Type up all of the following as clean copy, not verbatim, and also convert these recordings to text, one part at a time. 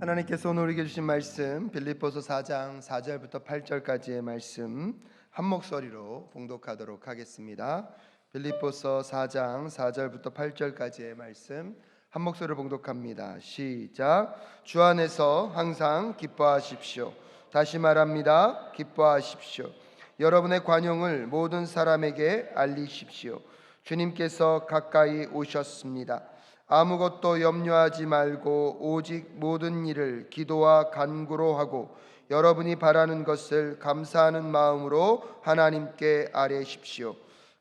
하나님께서 오늘 우리에게 주신 말씀 빌립보서 4장 4절부터 8절까지의 말씀 한 목소리로 봉독하도록 하겠습니다. 빌립보서 4장 4절부터 8절까지의 말씀 한 목소리로 봉독합니다. 시작. 주 안에서 항상 기뻐하십시오. 다시 말합니다. 기뻐하십시오. 여러분의 관용을 모든 사람에게 알리십시오. 주님께서 가까이 오셨습니다. 아무것도 염려하지 말고 오직 모든 일을 기도와 간구로 하고 여러분이 바라는 것을 감사하는 마음으로 하나님께 아뢰십시오.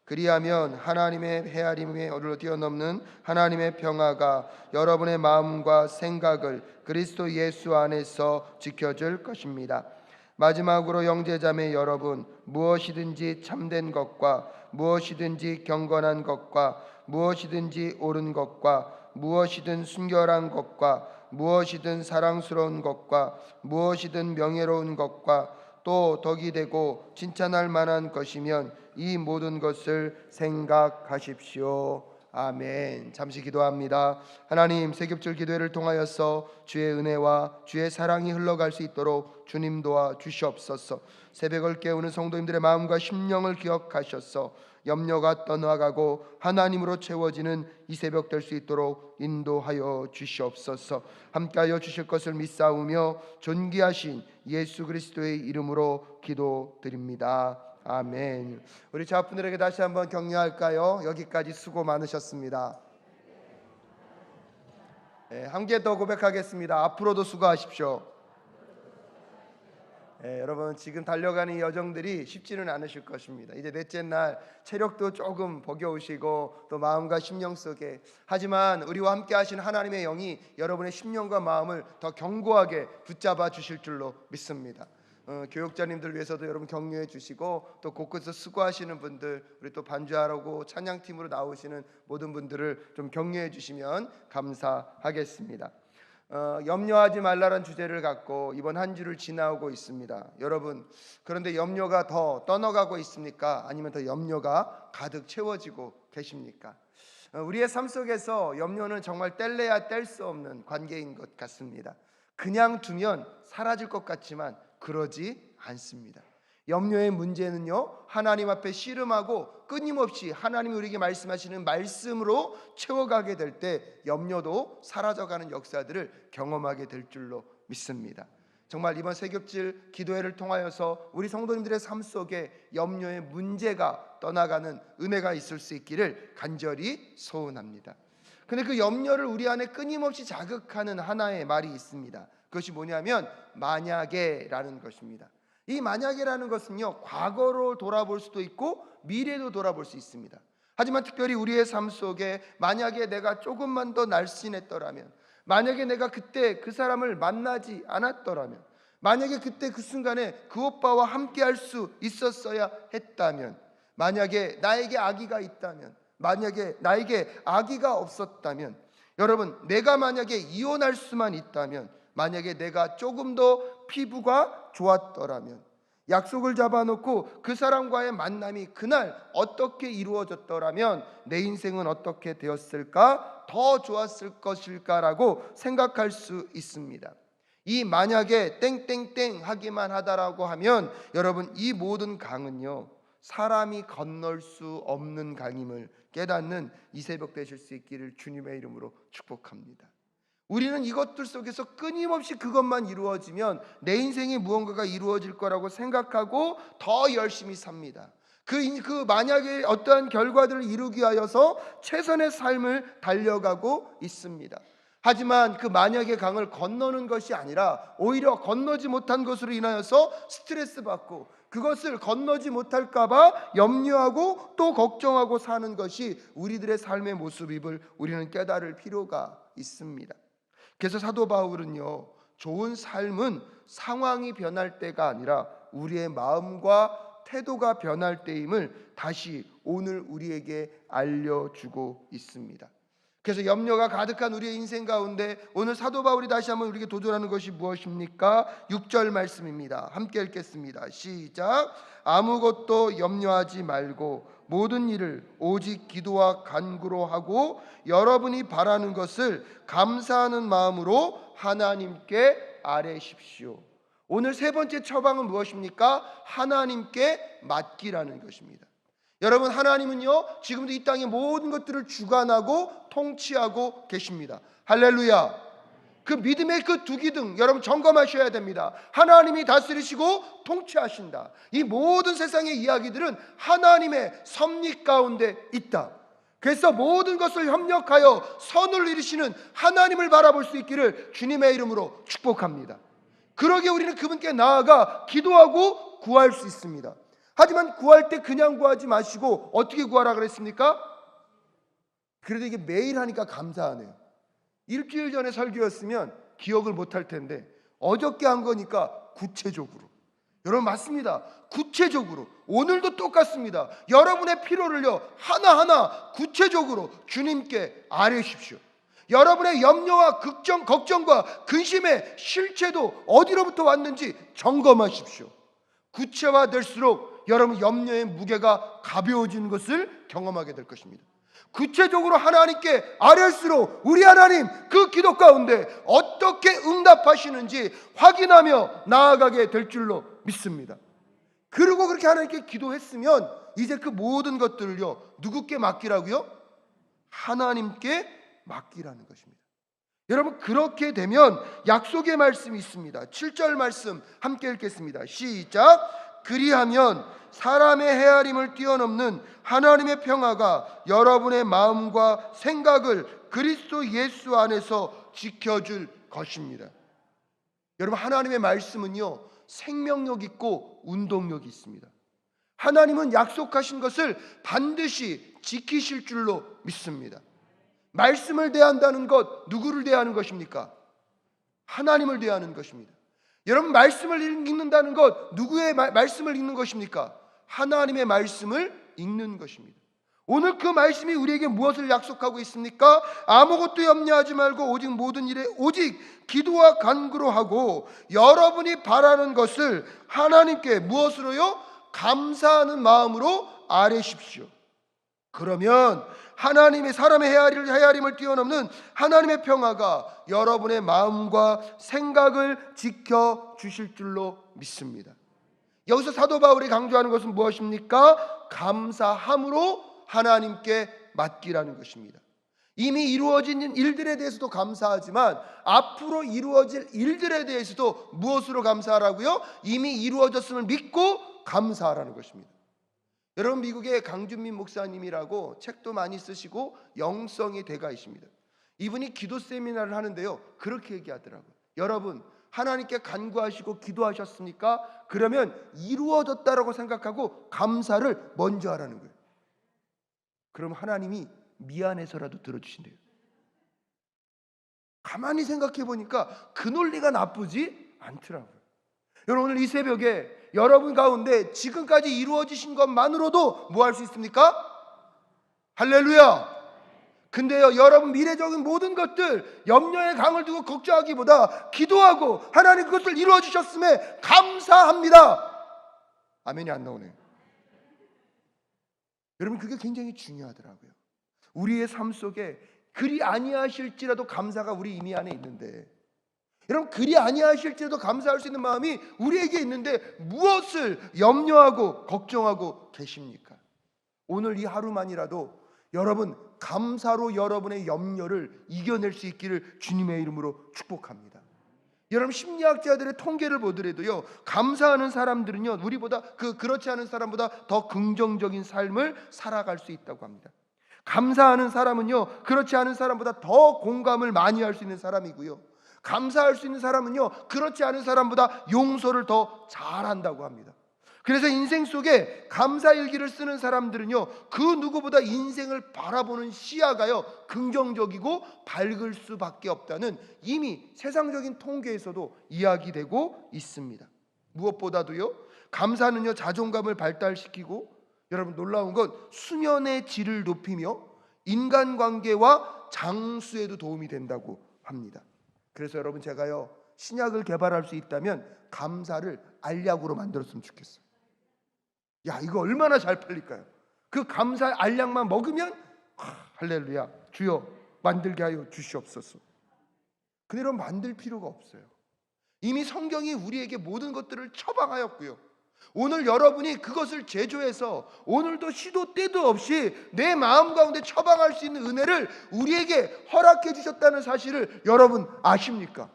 그리하면 하나님의 헤아림에 뛰어넘는 하나님의 평화가 여러분의 마음과 생각을 그리스도 예수 안에서 지켜줄 것입니다. 마지막으로 형제자매 여러분, 무엇이든지 참된 것과 무엇이든지 경건한 것과 무엇이든지 옳은 것과 무엇이든 순결한 것과 무엇이든 사랑스러운 것과 무엇이든 명예로운 것과 또 덕이 되고 칭찬할 만한 것이면 이 모든 것을 생각하십시오. 아멘. 잠시 기도합니다. 하나님, 세겹절 기도회를 통하여서 주의 은혜와 주의 사랑이 흘러갈 수 있도록 주님 도와 주시옵소서. 새벽을 깨우는 성도님들의 마음과 심령을 기억하셔서 염려가 떠나가고 하나님으로 채워지는 이 새벽 될 수 있도록 인도하여 주시옵소서. 함께하여 주실 것을 믿사오며 존귀하신 예수 그리스도의 이름으로 기도드립니다. 아멘. 우리 자분들에게 다시 한번 격려할까요? 여기까지 수고 많으셨습니다. 함께 더 고백하겠습니다. 앞으로도 수고하십시오. 여러분, 지금 달려가는 이 여정들이 쉽지는 않으실 것입니다. 이제 넷째 날 체력도 조금 버겨우시고 또 마음과 심령 속에, 하지만 우리와 함께 하신 하나님의 영이 여러분의 심령과 마음을 더 견고하게 붙잡아 주실 줄로 믿습니다. 교육자님들 위해서도 여러분 격려해 주시고, 또 곳곳에서 수고하시는 분들, 우리 또 반주하라고 찬양팀으로 나오시는 모든 분들을 좀 격려해 주시면 감사하겠습니다. 염려하지 말라는 주제를 갖고 이번 한 주를 지나오고 있습니다. 여러분, 그런데 염려가 더 떠나가고 있습니까? 아니면 더 염려가 가득 채워지고 계십니까? 우리의 삶 속에서 염려는 정말 뗄래야 뗄 수 없는 관계인 것 같습니다. 그냥 두면 사라질 것 같지만 그러지 않습니다. 염려의 문제는요, 하나님 앞에 씨름하고 끊임없이 하나님이 우리에게 말씀하시는 말씀으로 채워가게 될 때 염려도 사라져가는 역사들을 경험하게 될 줄로 믿습니다. 정말 이번 새벽질 기도회를 통하여서 우리 성도님들의 삶 속에 염려의 문제가 떠나가는 은혜가 있을 수 있기를 간절히 소원합니다. 근데 그 염려를 우리 안에 끊임없이 자극하는 하나의 말이 있습니다. 그것이 뭐냐면 만약에라는 것입니다. 이 만약에라는 것은요, 과거로 돌아볼 수도 있고 미래도 돌아볼 수 있습니다. 하지만 특별히 우리의 삶 속에 만약에 내가 조금만 더 날씬했더라면, 만약에 내가 그때 그 사람을 만나지 않았더라면, 만약에 그때 그 순간에 그 오빠와 함께 할 수 있었어야 했다면, 만약에 나에게 아기가 있다면, 만약에 나에게 아기가 없었다면, 여러분, 내가 만약에 이혼할 수만 있다면, 만약에 내가 조금 더 피부가 좋았더라면, 약속을 잡아놓고 그 사람과의 만남이 그날 어떻게 이루어졌더라면 내 인생은 어떻게 되었을까? 더 좋았을 것일까라고 생각할 수 있습니다. 이 만약에 땡땡땡 하기만 하다라고 하면 여러분, 이 모든 강은요, 사람이 건널 수 없는 강임을 깨닫는 이 새벽 되실 수 있기를 주님의 이름으로 축복합니다. 우리는 이것들 속에서 끊임없이 그것만 이루어지면 내 인생에 무언가가 이루어질 거라고 생각하고 더 열심히 삽니다. 그 만약에 어떠한 결과들을 이루기 위하여서 최선의 삶을 달려가고 있습니다. 하지만 그 만약의 강을 건너는 것이 아니라 오히려 건너지 못한 것으로 인하여서 스트레스 받고 그것을 건너지 못할까 봐 염려하고 또 걱정하고 사는 것이 우리들의 삶의 모습임을 우리는 깨달을 필요가 있습니다. 그래서 사도 바울은요, 좋은 삶은 상황이 변할 때가 아니라 우리의 마음과 태도가 변할 때임을 다시 오늘 우리에게 알려주고 있습니다. 그래서 염려가 가득한 우리의 인생 가운데 오늘 사도 바울이 다시 한번 우리에게 도전하는 것이 무엇입니까? 6절 말씀입니다. 함께 읽겠습니다. 시작. 아무것도 염려하지 말고 모든 일을 오직 기도와 간구로 하고 여러분이 바라는 것을 감사하는 마음으로 하나님께 아뢰십시오. 오늘 세 번째 처방은 무엇입니까? 하나님께 맡기라는 것입니다. 여러분, 하나님은요 지금도 이 땅의 모든 것들을 주관하고 통치하고 계십니다. 할렐루야. 그 믿음의 그 두 기둥 여러분 점검하셔야 됩니다. 하나님이 다스리시고 통치하신다. 이 모든 세상의 이야기들은 하나님의 섭리 가운데 있다. 그래서 모든 것을 협력하여 선을 이루시는 하나님을 바라볼 수 있기를 주님의 이름으로 축복합니다. 그러기에 우리는 그분께 나아가 기도하고 구할 수 있습니다. 하지만 구할 때 그냥 구하지 마시고 어떻게 구하라 그랬습니까? 그래도 이게 매일 하니까 감사하네요. 일주일 전에 설교였으면 기억을 못할 텐데 어저께 한 거니까 구체적으로. 여러분 맞습니다. 구체적으로 오늘도 똑같습니다. 여러분의 필요를요 하나하나 구체적으로 주님께 아뢰십시오. 여러분의 염려와 걱정과 근심의 실체도 어디로부터 왔는지 점검하십시오. 구체화될수록 여러분 염려의 무게가 가벼워지는 것을 경험하게 될 것입니다. 구체적으로 하나님께 아뢰일수록 우리 하나님 그 기도 가운데 어떻게 응답하시는지 확인하며 나아가게 될 줄로 믿습니다. 그리고 그렇게 하나님께 기도했으면 이제 그 모든 것들을요 누구께 맡기라고요? 하나님께 맡기라는 것입니다. 여러분 그렇게 되면 약속의 말씀이 있습니다. 7절 말씀 함께 읽겠습니다. 시작. 그리하면 사람의 헤아림을 뛰어넘는 하나님의 평화가 여러분의 마음과 생각을 그리스도 예수 안에서 지켜줄 것입니다. 여러분 하나님의 말씀은요 생명력 있고 운동력이 있습니다. 하나님은 약속하신 것을 반드시 지키실 줄로 믿습니다. 말씀을 대한다는 것 누구를 대하는 것입니까? 하나님을 대하는 것입니다. 여러분 말씀을 읽는다는 것 누구의 말씀을 읽는 것입니까? 하나님의 말씀을 읽는 것입니다. 오늘 그 말씀이 우리에게 무엇을 약속하고 있습니까? 아무것도 염려하지 말고 오직 모든 일에 오직 기도와 간구로 하고 여러분이 바라는 것을 하나님께 무엇으로요? 감사하는 마음으로 아뢰십시오. 그러면 하나님의 사람의 헤아림을 뛰어넘는 하나님의 평화가 여러분의 마음과 생각을 지켜주실 줄로 믿습니다. 여기서 사도 바울이 강조하는 것은 무엇입니까? 감사함으로 하나님께 맡기라는 것입니다. 이미 이루어진 일들에 대해서도 감사하지만 앞으로 이루어질 일들에 대해서도 무엇으로 감사하라고요? 이미 이루어졌음을 믿고 감사하라는 것입니다. 여러분 미국의 강준민 목사님이라고 책도 많이 쓰시고 영성의 대가이십니다. 이분이 기도 세미나를 하는데요 그렇게 얘기하더라고요. 여러분 하나님께 간구하시고 기도하셨습니까? 그러면 이루어졌다라고 생각하고 감사를 먼저 하라는 거예요. 그럼 하나님이 미안해서라도 들어주신대요. 가만히 생각해 보니까 그 논리가 나쁘지 않더라고요. 여러분 오늘 이 새벽에 여러분 가운데 지금까지 이루어지신 것만으로도 뭐 할 수 있습니까? 할렐루야. 근데요 여러분 미래적인 모든 것들 염려의 강을 두고 걱정하기보다 기도하고 하나님 그것을 이루어 주셨음에 감사합니다. 아멘이 안 나오네요. 여러분 그게 굉장히 중요하더라고요. 우리의 삶 속에 그리 아니하실지라도 감사가 우리 이미 안에 있는데 여러분 그리 아니하실지라도 감사할 수 있는 마음이 우리에게 있는데 무엇을 염려하고 걱정하고 계십니까? 오늘 이 하루만이라도 여러분 감사로 여러분의 염려를 이겨낼 수 있기를 주님의 이름으로 축복합니다. 여러분 심리학자들의 통계를 보더라도요 감사하는 사람들은요 우리보다 그렇지 않은 사람보다 더 긍정적인 삶을 살아갈 수 있다고 합니다. 감사하는 사람은요 그렇지 않은 사람보다 더 공감을 많이 할 수 있는 사람이고요, 감사할 수 있는 사람은요 그렇지 않은 사람보다 용서를 더 잘한다고 합니다. 그래서 인생 속에 감사일기를 쓰는 사람들은요 그 누구보다 인생을 바라보는 시야가요 긍정적이고 밝을 수밖에 없다는 이미 세상적인 통계에서도 이야기되고 있습니다. 무엇보다도요 감사는요 자존감을 발달시키고 여러분 놀라운 건 수면의 질을 높이며 인간관계와 장수에도 도움이 된다고 합니다. 그래서 여러분, 제가요, 신약을 개발할 수 있다면 감사를 알약으로 만들었으면 좋겠어요. 야, 이거 얼마나 잘 팔릴까요? 그 감사 알약만 먹으면 할렐루야, 주여 만들게 하여 주시옵소서. 근데 여러분, 만들 필요가 없어요. 이미 성경이 우리에게 모든 것들을 처방하였고요, 오늘 여러분이 그것을 제조해서 오늘도 시도 때도 없이 내 마음 가운데 처방할 수 있는 은혜를 우리에게 허락해 주셨다는 사실을 여러분 아십니까?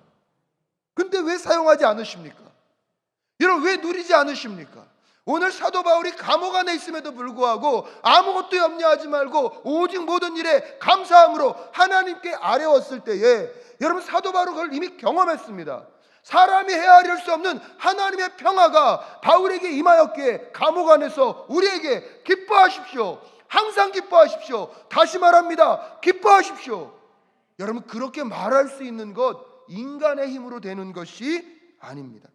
근데 왜 사용하지 않으십니까? 여러분, 왜 누리지 않으십니까? 오늘 사도 바울이 감옥 안에 있음에도 불구하고 아무것도 염려하지 말고 오직 모든 일에 감사함으로 하나님께 아뢰었을 때에, 여러분, 사도 바울은 그걸 이미 경험했습니다. 사람이 헤아릴 수 없는 하나님의 평화가 바울에게 임하였기에 감옥 안에서 우리에게 기뻐하십시오, 항상 기뻐하십시오, 다시 말합니다, 기뻐하십시오. 여러분, 그렇게 말할 수 있는 것 인간의 힘으로 되는 것이 아닙니다.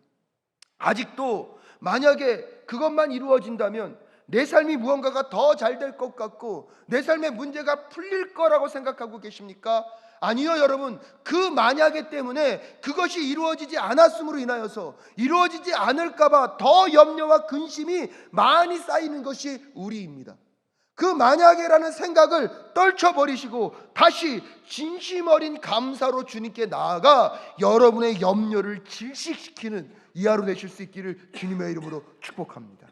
아직도 만약에 그것만 이루어진다면 내 삶이 무언가가 더 잘 될 것 같고 내 삶의 문제가 풀릴 거라고 생각하고 계십니까? 아니요, 여러분, 그 만약에 때문에 그것이 이루어지지 않았음으로 인하여서 이루어지지 않을까봐 더 염려와 근심이 많이 쌓이는 것이 우리입니다. 그 만약에라는 생각을 떨쳐버리시고 다시 진심 어린 감사로 주님께 나아가 여러분의 염려를 질식시키는 이 하루 되실 수 있기를 주님의 이름으로 축복합니다.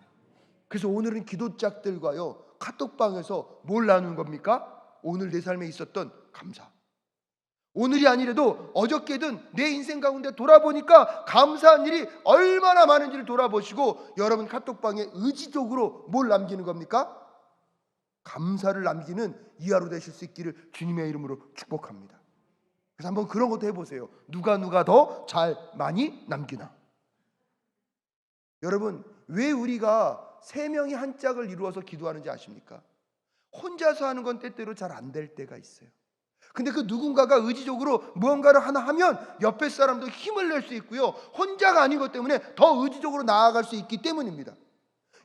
그래서 오늘은 기도짝들과요, 카톡방에서 뭘 나누는 겁니까? 오늘 내 삶에 있었던 감사. 오늘이 아니라도 어저께든 내 인생 가운데 돌아보니까 감사한 일이 얼마나 많은지를 돌아보시고 여러분 카톡방에 의지적으로 뭘 남기는 겁니까? 감사를 남기는 이 하루 되실 수 있기를 주님의 이름으로 축복합니다. 그래서 한번 그런 것도 해보세요. 누가 더 잘 많이 남기나. 여러분, 왜 우리가 세 명이 한 짝을 이루어서 기도하는지 아십니까? 혼자서 하는 건 때때로 잘 안 될 때가 있어요. 근데 그 누군가가 의지적으로 무언가를 하나 하면 옆에 사람도 힘을 낼 수 있고요, 혼자가 아닌 것 때문에 더 의지적으로 나아갈 수 있기 때문입니다.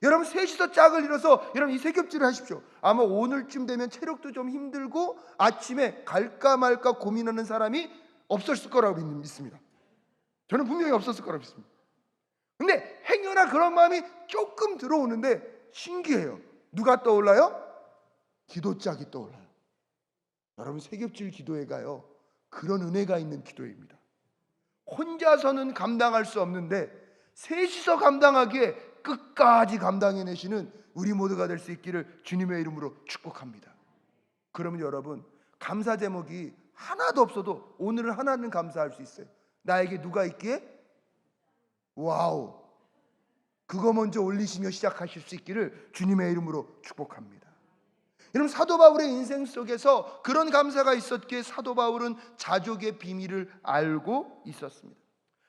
여러분, 셋이서 짝을 이뤄서 여러분 이 세겹질을 하십시오. 아마 오늘쯤 되면 체력도 좀 힘들고 아침에 갈까 말까 고민하는 사람이 없었을 거라고 믿습니다. 저는 분명히 없었을 거라고 믿습니다. 근데 행여나 그런 마음이 조금 들어오는데 신기해요. 누가 떠올라요? 기도짝이 떠올라요. 여러분, 세겹질 기도회가요, 그런 은혜가 있는 기도회입니다. 혼자서는 감당할 수 없는데 셋이서 감당하기에 끝까지 감당해내시는 우리 모두가 될 수 있기를 주님의 이름으로 축복합니다. 그러면 여러분, 감사 제목이 하나도 없어도 오늘은 하나는 감사할 수 있어요. 나에게 누가 있기에? 와우! 그거 먼저 올리시며 시작하실 수 있기를 주님의 이름으로 축복합니다. 여러분, 사도 바울의 인생 속에서 그런 감사가 있었기에 사도 바울은 자족의 비밀을 알고 있었습니다.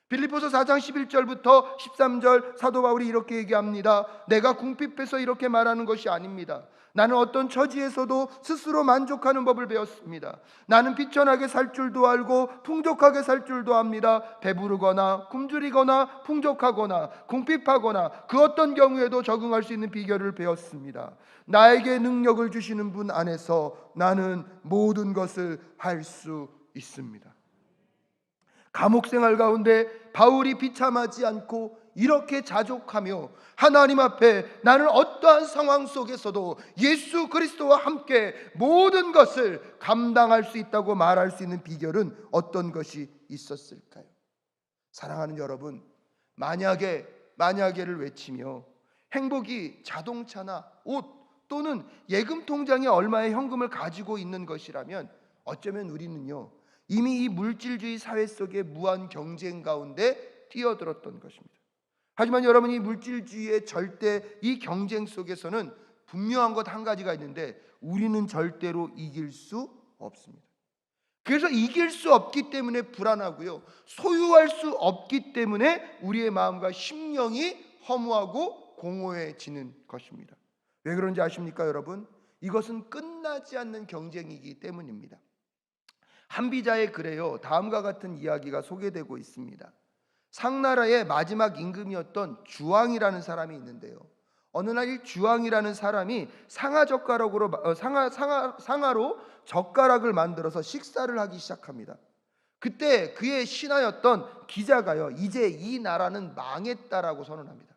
빌립보서 4장 11절부터 13절 사도 바울이 이렇게 얘기합니다. 내가 궁핍해서 이렇게 말하는 것이 아닙니다. 나는 어떤 처지에서도 스스로 만족하는 법을 배웠습니다. 나는 비천하게 살 줄도 알고 풍족하게 살 줄도 압니다. 배부르거나 굶주리거나 풍족하거나 궁핍하거나 그 어떤 경우에도 적응할 수 있는 비결을 배웠습니다. 나에게 능력을 주시는 분 안에서 나는 모든 것을 할 수 있습니다. 감옥 생활 가운데 바울이 비참하지 않고 이렇게 자족하며 하나님 앞에 나는 어떠한 상황 속에서도 예수 그리스도와 함께 모든 것을 감당할 수 있다고 말할 수 있는 비결은 어떤 것이 있었을까요? 사랑하는 여러분, 만약에를 외치며 행복이 자동차나 옷 또는 예금 통장에 얼마의 현금을 가지고 있는 것이라면 어쩌면 우리는요, 이미 이 물질주의 사회 속의 무한 경쟁 가운데 뛰어들었던 것입니다. 하지만 여러분, 이 물질주의의 절대 이 경쟁 속에서는 분명한 것 한 가지가 있는데 우리는 절대로 이길 수 없습니다. 그래서 이길 수 없기 때문에 불안하고요, 소유할 수 없기 때문에 우리의 마음과 심령이 허무하고 공허해지는 것입니다. 왜 그런지 아십니까 여러분? 이것은 끝나지 않는 경쟁이기 한비자의 글에요, 다음과 같은 이야기가 소개되고 있습니다. 상나라의 마지막 임금이었던 주왕이라는 사람이 있는데요, 어느 날 이 주왕이라는 사람이 상아로 젓가락을 만들어서 식사를 하기 시작합니다. 그때 그의 신하였던 기자가요, 이제 이 나라는 망했다라고 선언합니다.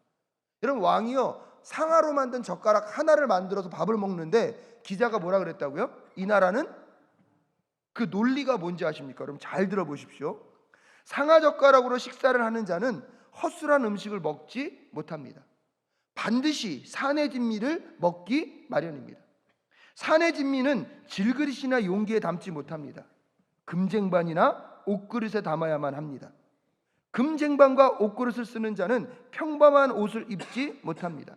여러분, 왕이요 상아로 만든 젓가락 하나를 만들어서 밥을 먹는데 기자가 뭐라 그랬다고요? 이 나라는, 그 논리가 뭔지 아십니까? 여러분 잘 들어보십시오. 상아 젓가락으로 식사를 하는 자는 허술한 음식을 먹지 못합니다. 반드시 산의 진미를 먹기 마련입니다. 산의 진미는 질그릇이나 용기에 담지 못합니다. 금쟁반이나 옷그릇에 담아야만 합니다. 금쟁반과 옷그릇을 쓰는 자는 평범한 옷을 입지 못합니다.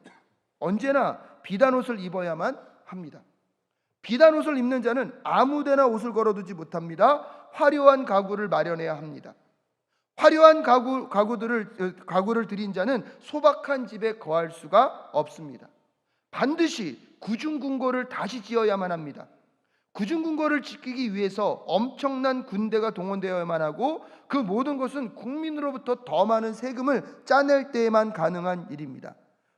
언제나 비단 옷을 입어야만 합니다. 비단 옷을 입는 자는 아무데나 옷을 걸어두지 못합니다. 화려한 가구를 마련해야 합니다. 화려한 가구를 들인 자는 소박한 집에 거할 수가 없습니다. 반드시 구중궁궐을 다시 지어야만 합니다. 구중궁궐을 지키기 위해서 엄청난 군대가 동원되어야만 하고, 그 모든 것은 국민으로부터 더 많은 세금을 짜낼 때에만 가능한 일입니다.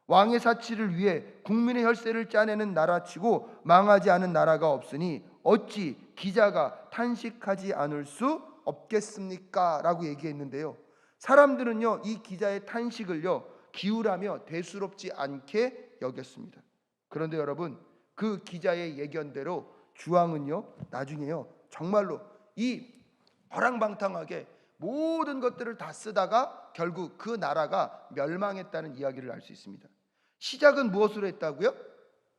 왕의 사치를 위해 국민의 혈세를 짜내는 나라치고 망하지 않은 나라가 없으니 어찌 기자가 탄식하지 않을 수 없겠습니까? 라고 얘기했는데요, 사람들은요 이 기자의 탄식을요 기울하며 대수롭지 않게 여겼습니다. 그런데 여러분, 그 기자의 예견대로 주왕은요 나중에요 정말로 이 허랑방탕하게 모든 것들을 다 쓰다가 결국 그 나라가 멸망했다는 이야기를 알 수 있습니다. 시작은 무엇으로 했다고요?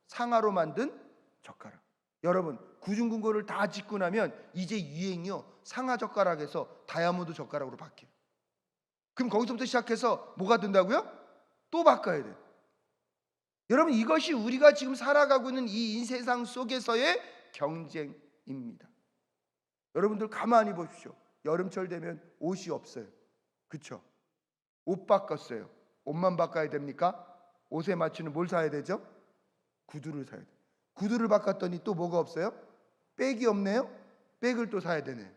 상아로 만든 젓가락. 여러분, 구중궁궐을 다 짓고 나면 이제 유행이요 상아 젓가락에서 다이아몬드 젓가락으로 바뀌어요. 그럼 거기서부터 시작해서 뭐가 된다고요? 또 바꿔야 돼요. 여러분, 이것이 우리가 지금 살아가고 있는 이 세상 속에서의 경쟁입니다. 여러분들 가만히 보십시오. 여름철 되면 옷이 없어요. 그렇죠? 옷 바꿨어요. 옷만 바꿔야 됩니까? 옷에 맞추는 뭘 사야 되죠? 구두를 사야 돼요. 구두를 바꿨더니 또 뭐가 없어요? 백이 없네요. 백을 또 사야 되네요.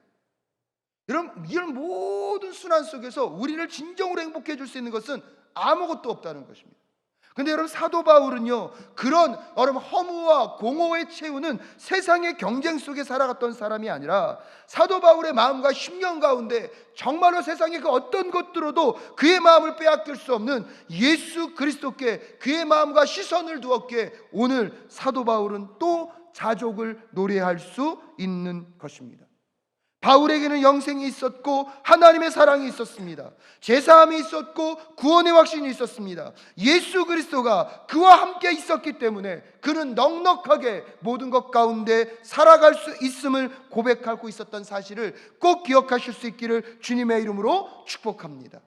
여러분, 이런 모든 순환 속에서 우리를 진정으로 행복해 줄 수 있는 것은 아무것도 없다는 것입니다. 근데 여러분, 사도 바울은요 그런 여러분 허무와 공허에 채우는 세상의 경쟁 속에 살아갔던 사람이 아니라, 사도 바울의 마음과 심령 가운데 정말로 세상의 그 어떤 것들로도 그의 마음을 빼앗길 수 없는 예수 그리스도께 그의 마음과 시선을 두었기에 오늘 사도 바울은 또 자족을 노래할 수 있는 것입니다. 바울에게는 영생이 있었고 하나님의 사랑이 있었습니다. 제사함이 있었고 구원의 확신이 있었습니다. 예수 그리스도가 그와 함께 있었기 때문에 그는 넉넉하게 모든 것 가운데 살아갈 수 있음을 고백하고 있었던 사실을 꼭 기억하실 수 있기를 주님의 이름으로 축복합니다.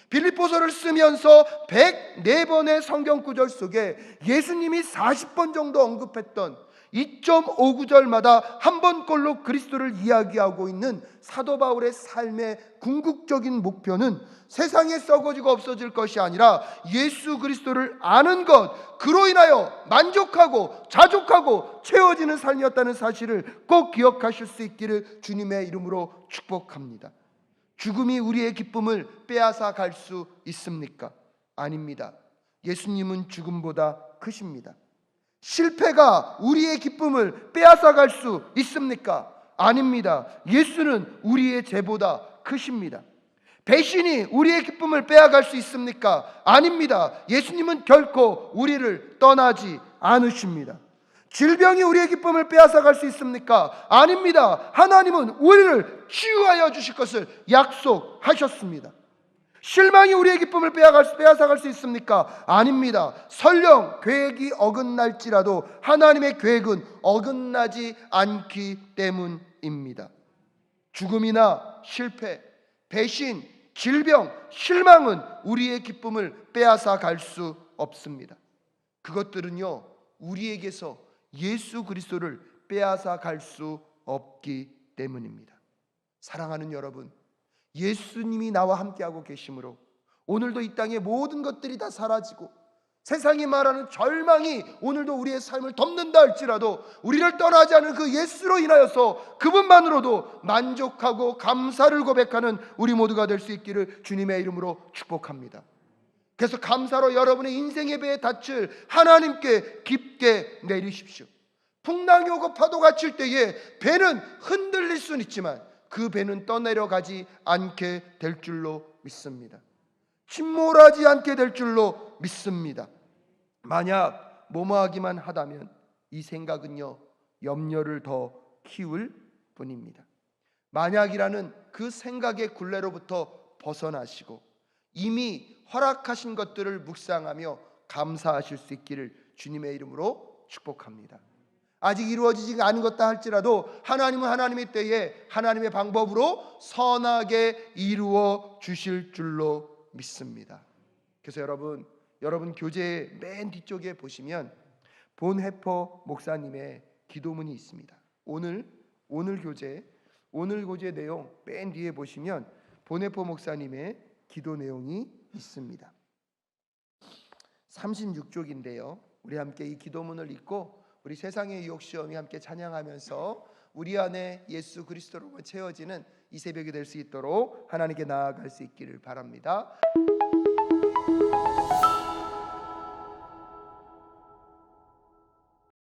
빌립보서를 쓰면서 104번의 성경 구절 속에 예수님이 40번 정도 언급했던 2.5구절마다 한 번꼴로 그리스도를 이야기하고 있는 사도 바울의 삶의 궁극적인 목표는 세상에 썩어지고 없어질 것이 아니라 예수 그리스도를 아는 것, 그로 인하여 만족하고 자족하고 채워지는 삶이었다는 사실을 꼭 기억하실 수 있기를 주님의 이름으로 축복합니다. 죽음이 우리의 기쁨을 빼앗아 갈 수 있습니까? 아닙니다. 예수님은 죽음보다 크십니다. 실패가 우리의 기쁨을 빼앗아 갈 수 있습니까? 아닙니다. 예수는 우리의 죄보다 크십니다. 배신이 우리의 기쁨을 빼앗아갈 수 있습니까? 아닙니다. 예수님은 결코 우리를 떠나지 않으십니다. 질병이 우리의 기쁨을 빼앗아갈 수 있습니까? 아닙니다. 하나님은 우리를 치유하여 주실 것을 약속하셨습니다. 실망이 우리의 기쁨을 빼앗아갈 수 있습니까? 아닙니다. 설령 계획이 어긋날지라도 하나님의 계획은 어긋나지 않기 때문입니다. 죽음이나 실패, 배신, 질병, 실망은 우리의 기쁨을 빼앗아갈 수 없습니다. 그것들은요 우리에게서 예수 그리스도를 빼앗아갈 수 없기 때문입니다. 사랑하는 여러분, 예수님이 나와 함께하고 계심으로 오늘도 이 땅의 모든 것들이 다 사라지고 세상이 말하는 절망이 오늘도 우리의 삶을 덮는다 할지라도 우리를 떠나지 않은 그 예수로 인하여서 그분만으로도 만족하고 감사를 고백하는 우리 모두가 될 수 있기를 주님의 이름으로 축복합니다. 그래서 감사로 여러분의 인생의 배에 닻을 하나님께 깊게 내리십시오. 풍랑이 오고 파도가 칠 때에 배는 흔들릴 수는 있지만 그 배는 떠내려가지 않게 될 줄로 믿습니다. 침몰하지 않게 될 줄로 믿습니다. 만약 뭐뭐하기만 하다면 이 생각은요, 염려를 더 키울 뿐입니다. 만약이라는 그 생각의 굴레로부터 벗어나시고 이미 허락하신 것들을 묵상하며 감사하실 수 있기를 주님의 이름으로 축복합니다. 아직 이루어지지 않은 것다 할지라도 하나님은 하나님의 때에 하나님의 방법으로 선하게 이루어 주실 줄로 믿습니다. 그래서 여러분 교재 맨 뒤쪽에 보시면 본해퍼 목사님의 기도문이 있습니다. 오늘 교재 내용 맨 뒤에 보시면 본해퍼 목사님의 기도 내용이 있습니다. 36쪽인데요. 우리 함께 이 기도문을 읽고 우리 세상의 유혹 시험이 함께 찬양하면서 우리 안에 예수 그리스도로 채워지는 이 새벽이 될 수 있도록 하나님께 나아갈 수 있기를 바랍니다.